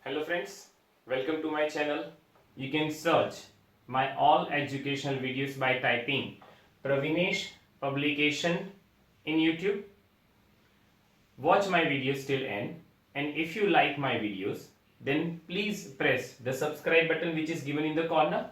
Hello friends, welcome to my channel. You can search my all educational videos by typing Pravinesh Publication in YouTube. Watch my videos till end, and if you like my videos then please press the subscribe button which is given in the corner,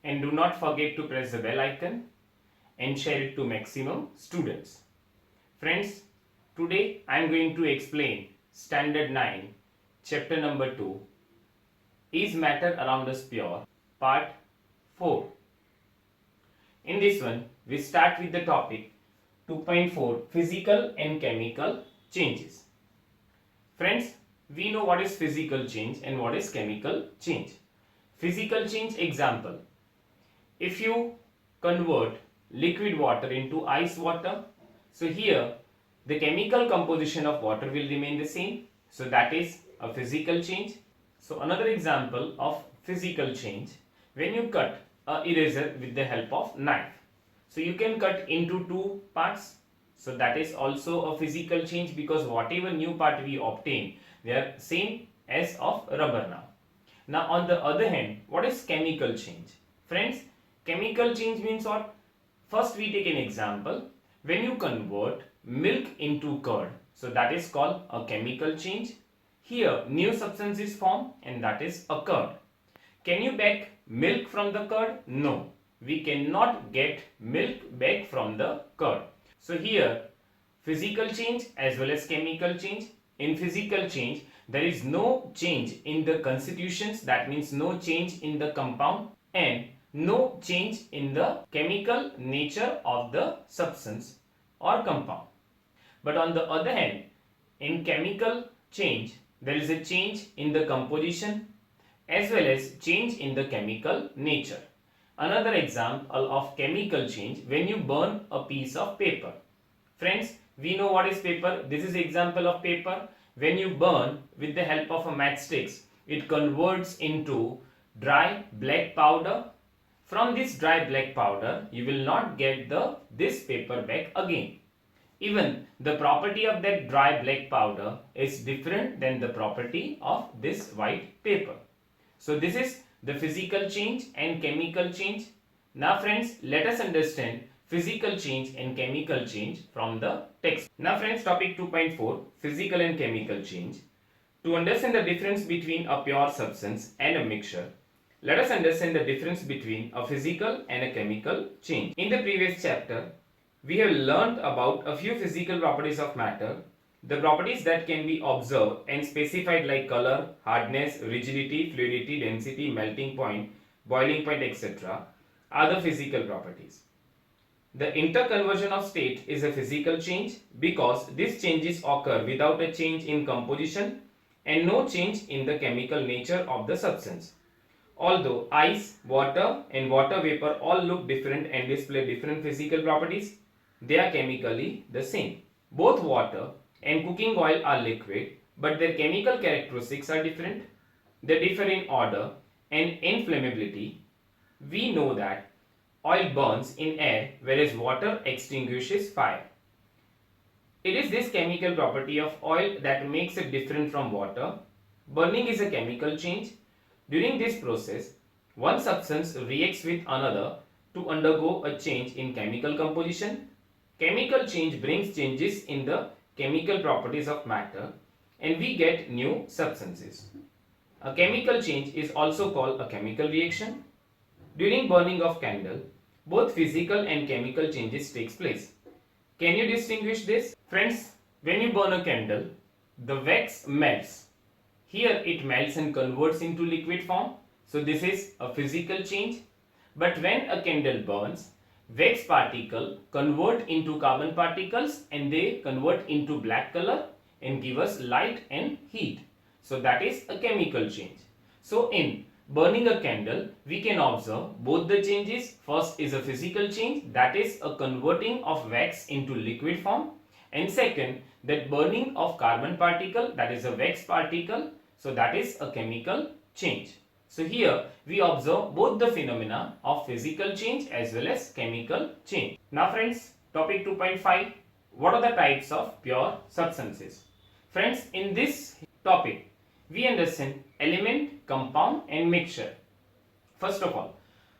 and do not forget to press the bell icon and share it to maximum students. Friends, today I am going to explain Standard 9 Chapter number 2, Is Matter Around Us Pure, Part 4. In this one, we start with the topic 2.4, Physical and Chemical Changes. Friends, we know what is physical change and what is chemical change. Physical change example, if you convert liquid water into ice water, so here the chemical composition of water will remain the same, so that is a physical change. So another example of physical change, when you cut a eraser with the help of knife, so you can cut into two parts, so that is also a physical change because whatever new part we obtain, they are same as of rubber now. Now on the other hand, what is chemical change? Friends, chemical change means what? First we take an example, when you convert milk into curd, so that is called a chemical change. Here new substance is formed and that is a curd. Can you bake milk from the curd? No, we cannot get milk back from the curd. So here physical change as well as chemical change. In physical change there is no change in the constitutions, that means no change in the compound and no change in the chemical nature of the substance or compound. But on the other hand, in chemical change there is a change in the composition as well as change in the chemical nature. Another example of chemical change, when you burn a piece of paper. Friends, we know what is paper. This is example of paper. When you burn with the help of a matchsticks, it converts into dry black powder. From this dry black powder, you will not get this paper back again. Even the property of that dry black powder is different than the property of this white paper. So this is the physical change and chemical change. Now friends, let us understand physical change and chemical change from the text. Now friends, topic 2.4, physical and chemical change. To understand the difference between a pure substance and a mixture, let us understand the difference between a physical and a chemical change. In the previous chapter, we have learned about a few physical properties of matter. The properties that can be observed and specified like color, hardness, rigidity, fluidity, density, melting point, boiling point, etc. are the physical properties. The interconversion of state is a physical change because these changes occur without a change in composition and no change in the chemical nature of the substance. Although ice, water and water vapor all look different and display different physical properties, they are chemically the same. Both water and cooking oil are liquid, but their chemical characteristics are different. They differ in odor and inflammability. We know that oil burns in air whereas water extinguishes fire. It is this chemical property of oil that makes it different from water. Burning is a chemical change. During this process, one substance reacts with another to undergo a change in chemical composition. Chemical change brings changes in the chemical properties of matter and we get new substances. A chemical change is also called a chemical reaction. During burning of candle, both physical and chemical changes takes place. Can you distinguish this? Friends, when you burn a candle, the wax melts. Here it melts and converts into liquid form. So this is a physical change. But when a candle burns, wax particle convert into carbon particles and they convert into black color and give us light and heat. So that is a chemical change. So in burning a candle, we can observe both the changes. First is a physical change, that is a converting of wax into liquid form, and second, that burning of carbon particle, that is a wax particle, so that is a chemical change. So here we observe both the phenomena of physical change as well as chemical change. Now friends, topic 2.5, what are the types of pure substances? Friends, in this topic we understand element, compound and mixture. First of all,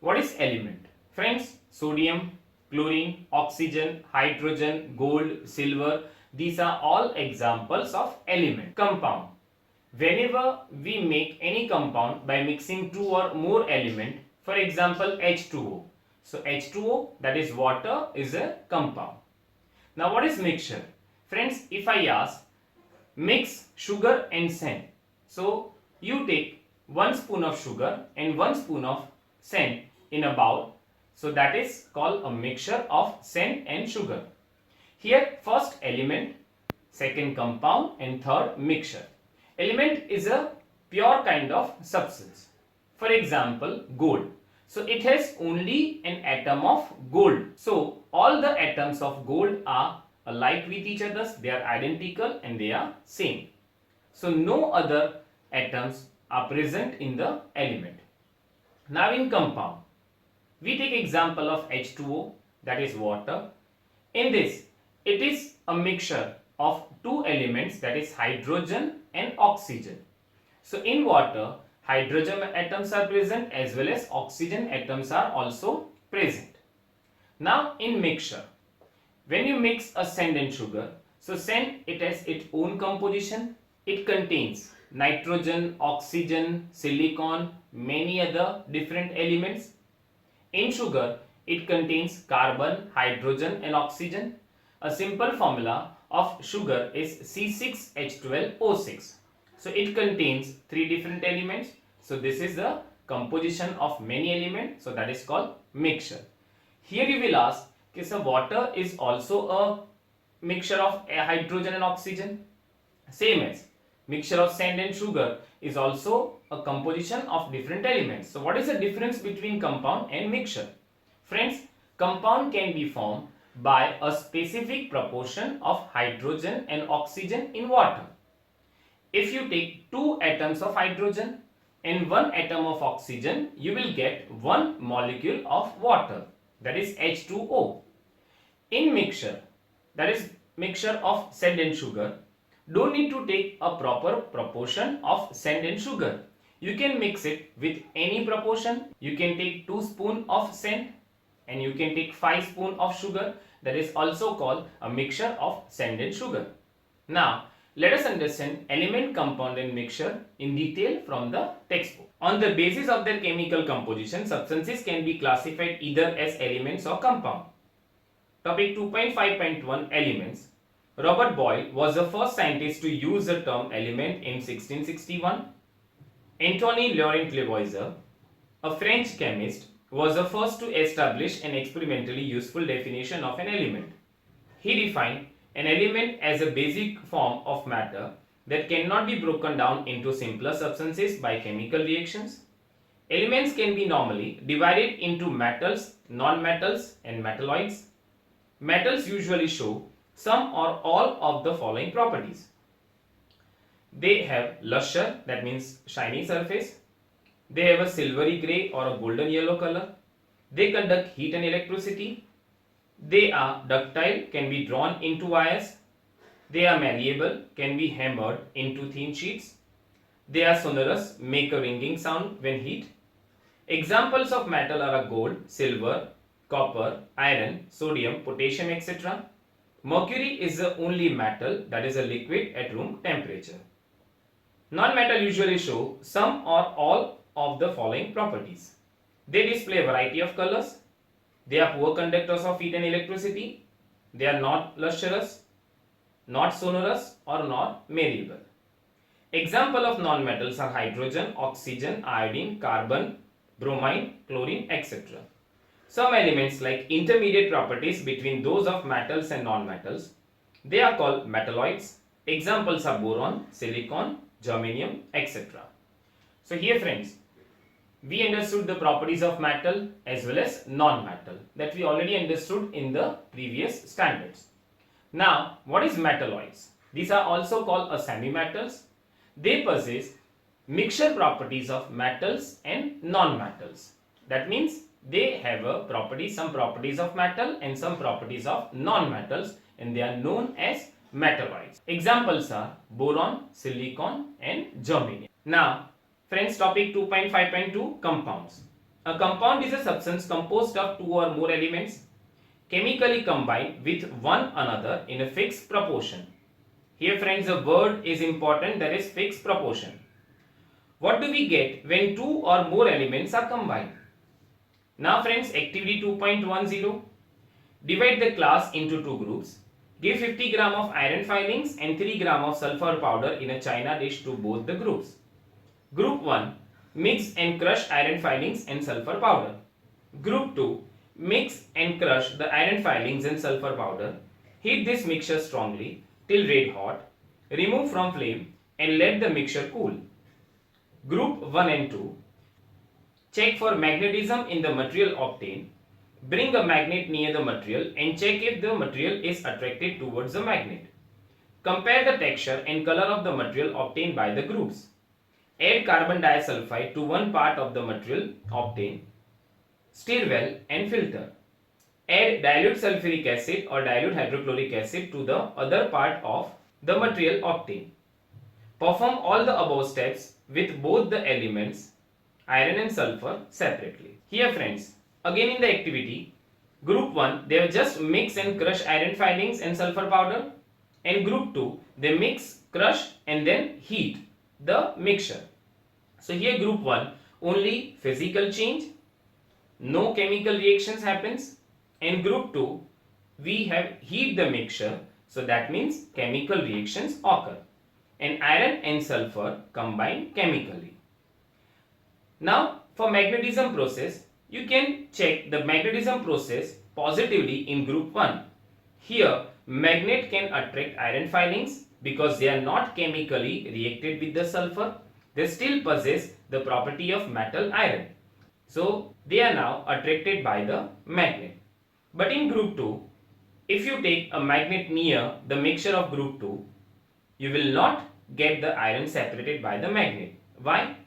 what is element? Friends, sodium, chlorine, oxygen, hydrogen, gold, silver, these are all examples of element. Compound. Whenever we make any compound by mixing two or more element, for example H2O. So H2O, that is water, is a compound. Now what is mixture? Friends, if I ask mix sugar and sand, so you take 1 spoon of sugar and 1 spoon of sand in a bowl, so that is called a mixture of sand and sugar. Here first element, second compound and third mixture. Element is a pure kind of substance. For example, gold. So it has only an atom of gold. So all the atoms of gold are alike with each other, they are identical and they are same. So no other atoms are present in the element. Now in compound, we take example of H2O, that is water. In this, it is a mixture of two elements, that is hydrogen and oxygen. So in water, hydrogen atoms are present as well as oxygen atoms are also present. Now in mixture, when you mix a sand and sugar, so sand, it has its own composition. It contains nitrogen, oxygen, silicon, many other different elements. In sugar, it contains carbon, hydrogen and oxygen. A simple formula of sugar is C6H12O6. So it contains three different elements. So this is the composition of many elements. So that is called mixture. Here you will ask, okay, so water is also a mixture of hydrogen and oxygen. Same as mixture of sand and sugar is also a composition of different elements. So what is the difference between compound and mixture? Friends, compound can be formed by a specific proportion of hydrogen and oxygen in water. If you take two atoms of hydrogen and one atom of oxygen, you will get one molecule of water, that is H2O. In mixture, that is mixture of sand and sugar, don't need to take a proper proportion of sand and sugar. You can mix it with any proportion. You can take 2 spoons of sand and you can take 5 spoons of sugar. That is also called a mixture of sand and sugar. Now, let us understand element, compound and mixture in detail from the textbook. On the basis of their chemical composition, substances can be classified either as elements or compound. Topic 2.5.1 Elements. Robert Boyle was the first scientist to use the term element in 1661. Antoine Laurent Lavoisier, a French chemist, was the first to establish an experimentally useful definition of an element. He defined an element as a basic form of matter that cannot be broken down into simpler substances by chemical reactions. Elements can be normally divided into metals, non-metals and metalloids. Metals usually show some or all of the following properties. They have luster, that means shiny surface. They have a silvery grey or a golden yellow color. They conduct heat and electricity. They are ductile, can be drawn into wires. They are malleable, can be hammered into thin sheets. They are sonorous, make a ringing sound when heat. Examples of metal are gold, silver, copper, iron, sodium, potassium, etc. Mercury is the only metal that is a liquid at room temperature. Non-metal usually show some or all of the following properties. They display a variety of colors. They are poor conductors of heat and electricity. They are not lustrous, not sonorous or not malleable. Example of non-metals are hydrogen, oxygen, iodine, carbon, bromine, chlorine, etc. Some elements like intermediate properties between those of metals and non-metals. They are called metalloids. Examples are boron, silicon, germanium, etc. So here friends, we understood the properties of metal as well as non-metal that we already understood in the previous standards. Now, what is metalloids? These are also called semi-metals. They possess mixture properties of metals and non-metals. That means they have some properties of metal and some properties of non-metals, and they are known as metalloids. Examples are boron, silicon and germanium. Now friends, topic 2.5.2 compounds. A compound is a substance composed of two or more elements chemically combined with one another in a fixed proportion. Here friends, the word is important, that is fixed proportion. What do we get when two or more elements are combined? Now friends, activity 2.10. Divide the class into two groups. Give 50 gram of iron filings and 3 gram of sulfur powder in a china dish to both the groups. Group 1. Mix and crush iron filings and sulfur powder. Group 2. Mix and crush the iron filings and sulfur powder. Heat this mixture strongly till red hot. Remove from flame and let the mixture cool. Group 1 and 2. Check for magnetism in the material obtained. Bring a magnet near the material and check if the material is attracted towards the magnet. Compare the texture and color of the material obtained by the groups. Add carbon disulfide to one part of the material obtained. Stir well and filter. Add dilute sulfuric acid or dilute hydrochloric acid to the other part of the material obtained. Perform all the above steps with both the elements iron and sulfur separately. Here friends, again in the activity, group 1 they have just mix and crush iron filings and sulfur powder, and group 2 they mix, crush and then heat the mixture. So here group 1 only physical change, no chemical reactions happens, and group 2 we have heat the mixture, so that means chemical reactions occur and iron and sulfur combine chemically. Now for magnetism process, you can check the magnetism process positively in group 1. Here magnet can attract iron filings because they are not chemically reacted with the sulfur. They still possess the property of metal iron. So they are now attracted by the magnet. But in group 2, if you take a magnet near the mixture of group 2, you will not get the iron separated by the magnet. Why?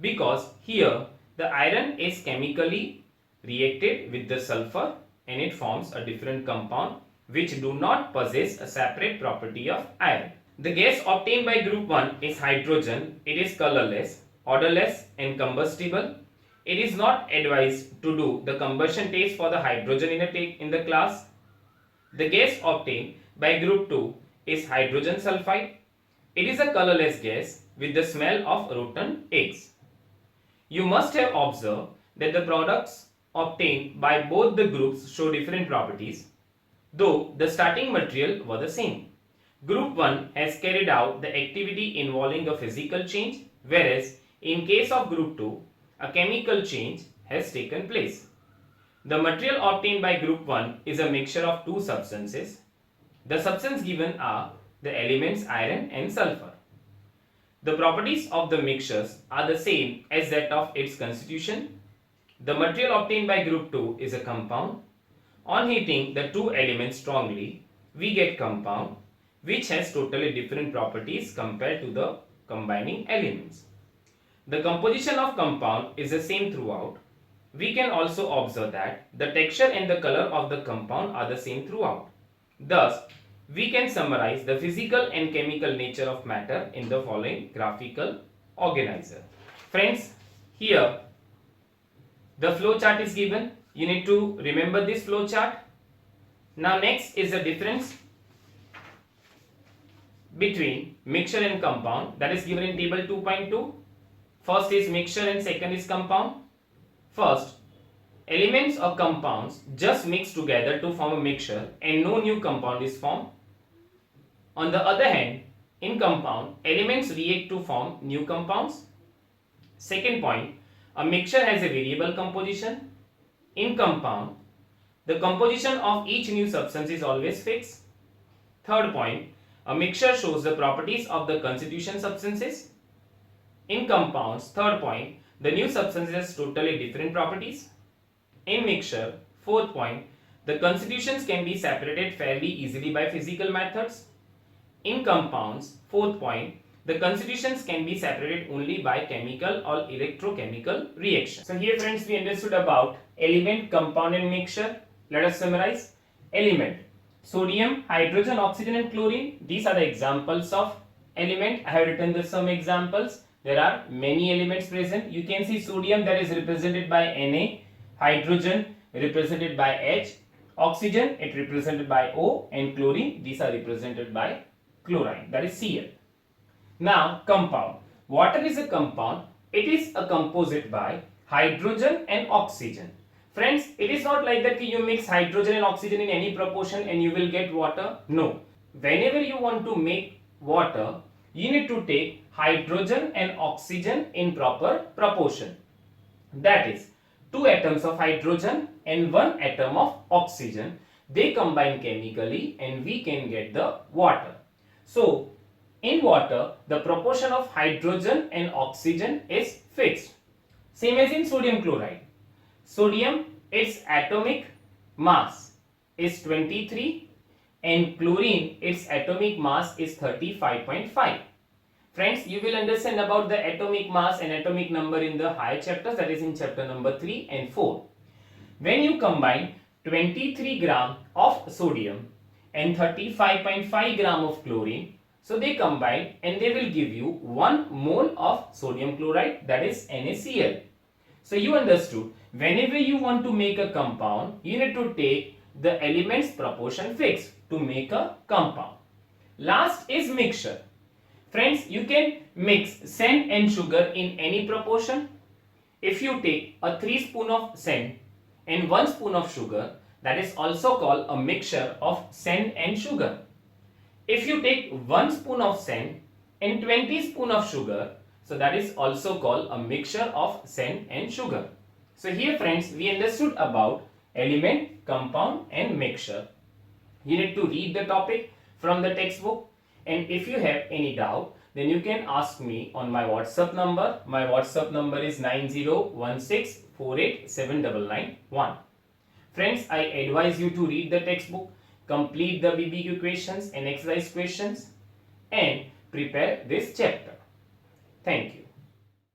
Because here the iron is chemically reacted with the sulfur and it forms a different compound which do not possess a separate property of iron. The gas obtained by group 1 is hydrogen. It is colorless, odorless and combustible. It is not advised to do the combustion test for the hydrogen in the class. The gas obtained by group 2 is hydrogen sulfide. It is a colorless gas with the smell of rotten eggs. You must have observed that the products obtained by both the groups show different properties, though the starting material were the same. Group 1 has carried out the activity involving a physical change, whereas in case of group 2, a chemical change has taken place. The material obtained by group 1 is a mixture of two substances. The substances given are the elements iron and sulfur. The properties of the mixtures are the same as that of its constitution. The material obtained by group 2 is a compound. On heating the two elements strongly, we get compound which has totally different properties compared to the combining elements. The composition of compound is the same throughout. We can also observe that the texture and the color of the compound are the same throughout. Thus, we can summarize the physical and chemical nature of matter in the following graphical organizer. Friends, here the flow chart is given. You need to remember this flow chart. Now next is the difference between mixture and compound, that is given in table 2.2. First is mixture and second is compound. First, elements or compounds just mix together to form a mixture and no new compound is formed. On the other hand, in compound, elements react to form new compounds. Second point, a mixture has a variable composition. In compound, the composition of each new substance is always fixed. Third point, a mixture shows the properties of the constituent substances. In compounds, third point, the new substance has totally different properties. In mixture, fourth point, the constituents can be separated fairly easily by physical methods. In compounds, fourth point, the constituents can be separated only by chemical or electrochemical reaction. So here friends, we understood about element, compound and mixture. Let us summarize. Element. Sodium, hydrogen, oxygen and chlorine. These are the examples of element. I have written some examples. There are many elements present. You can see sodium, that is represented by Na, hydrogen represented by H, oxygen it represented by O, and chlorine, these are represented by chlorine, that is Cl. Now compound. Water is a compound. It is a composite by hydrogen and oxygen. Friends, it is not like that you mix hydrogen and oxygen in any proportion and you will get water. No. Whenever you want to make water, you need to take hydrogen and oxygen in proper proportion. That is, 2 atoms of hydrogen and 1 atom of oxygen. They combine chemically and we can get the water. So, in water, the proportion of hydrogen and oxygen is fixed. Same as in sodium chloride. Sodium, its atomic mass is 23 and chlorine, its atomic mass is 35.5. Friends, you will understand about the atomic mass and atomic number in the higher chapters, that is in chapter number 3 and 4. When you combine 23 gram of sodium and 35.5 gram of chlorine, so they combine and they will give you 1 mole of sodium chloride, that is NaCl. So you understood, whenever you want to make a compound, you need to take the elements proportion fixed to make a compound. Last is mixture. Friends, you can mix sand and sugar in any proportion. If you take a 3 spoon of sand and 1 spoon of sugar, that is also called a mixture of sand and sugar. If you take 1 spoon of sand and 20 spoon of sugar, so that is also called a mixture of sand and sugar. So here friends, we understood about element, compound and mixture. You need to read the topic from the textbook, and if you have any doubt, then you can ask me on my WhatsApp number. My WhatsApp number is 9016487991. Friends, I advise you to read the textbook, complete the BBQ questions and exercise questions, and prepare this chapter. Thank you.